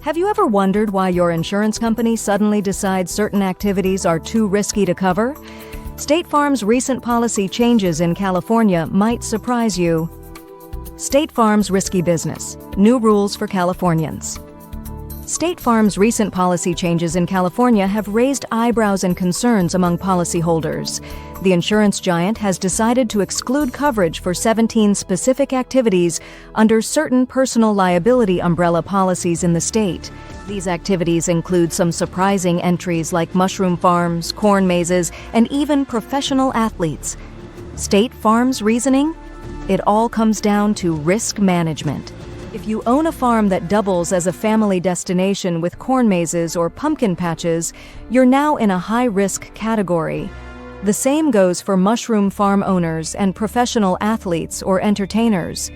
Have you ever wondered why your insurance company suddenly decides certain activities are too risky to cover? State Farm's recent policy changes in California might surprise you. State Farm's risky business. New rules for Californians. State Farm's recent policy changes in California have raised eyebrows and concerns among policyholders. The insurance giant has decided to exclude coverage for 17 specific activities under certain personal liability umbrella policies in the state. These activities include some surprising entries like mushroom farms, corn mazes, and even professional athletes. State Farm's reasoning? It all comes down to risk management. If you own a farm that doubles as a family destination with corn mazes or pumpkin patches, you're now in a high-risk category. The same goes for mushroom farm owners and professional athletes or entertainers.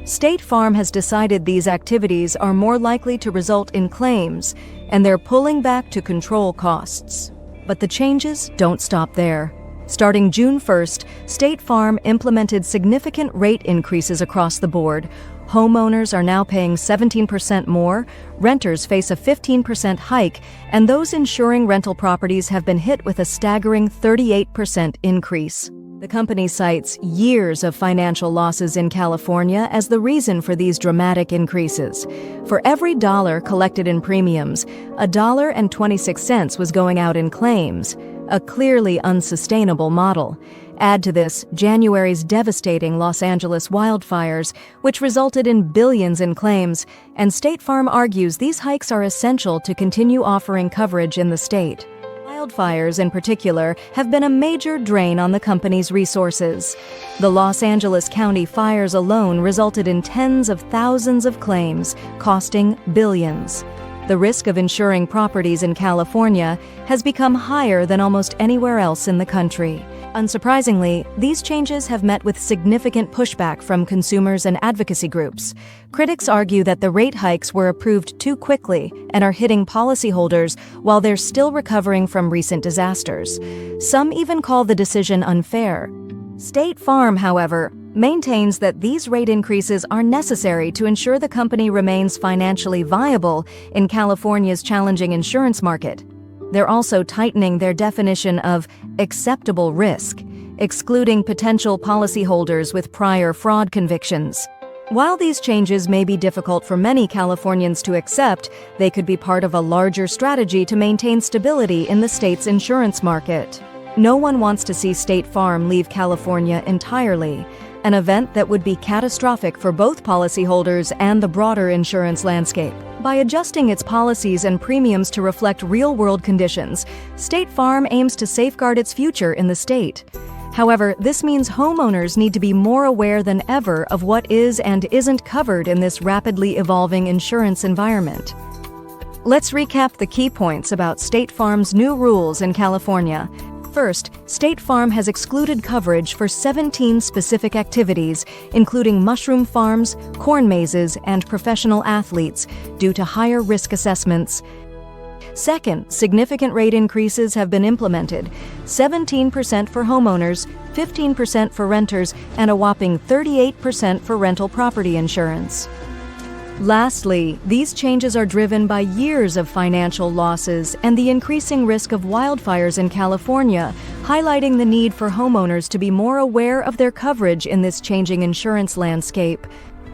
State Farm has decided these activities are more likely to result in claims, and they're pulling back to control costs. But the changes don't stop there. Starting June 1st, State Farm implemented significant rate increases across the board. Homeowners are now paying 17% more, renters face a 15% hike, and those insuring rental properties have been hit with a staggering 38% increase. The company cites years of financial losses in California as the reason for these dramatic increases. For every dollar collected in premiums, $1.26 was going out in claims, a clearly unsustainable model. Add to this January's devastating Los Angeles wildfires, which resulted in billions in claims, and State Farm argues these hikes are essential to continue offering coverage in the state. Wildfires, in particular, have been a major drain on the company's resources. The Los Angeles County fires alone resulted in tens of thousands of claims, costing billions. The risk of insuring properties in California has become higher than almost anywhere else in the country. Unsurprisingly, these changes have met with significant pushback from consumers and advocacy groups. Critics argue that the rate hikes were approved too quickly and are hitting policyholders while they're still recovering from recent disasters. Some even call the decision unfair. State Farm, however, maintains that these rate increases are necessary to ensure the company remains financially viable in California's challenging insurance market. They're also tightening their definition of acceptable risk, excluding potential policyholders with prior fraud convictions. While these changes may be difficult for many Californians to accept, they could be part of a larger strategy to maintain stability in the state's insurance market. No one wants to see State Farm leave California entirely, an event that would be catastrophic for both policyholders and the broader insurance landscape. By adjusting its policies and premiums to reflect real-world conditions, State Farm aims to safeguard its future in the state. However, this means homeowners need to be more aware than ever of what is and isn't covered in this rapidly evolving insurance environment. Let's recap the key points about State Farm's new rules in California. First, State Farm has excluded coverage for 17 specific activities, including mushroom farms, corn mazes, and professional athletes, due to higher risk assessments. Second, significant rate increases have been implemented: 17% for homeowners, 15% for renters, and a whopping 38% for rental property insurance. Lastly, these changes are driven by years of financial losses and the increasing risk of wildfires in California, highlighting the need for homeowners to be more aware of their coverage in this changing insurance landscape.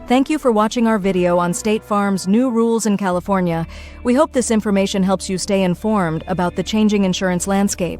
Thank you for watching our video on State Farm's new rules in California. We hope this information helps you stay informed about the changing insurance landscape.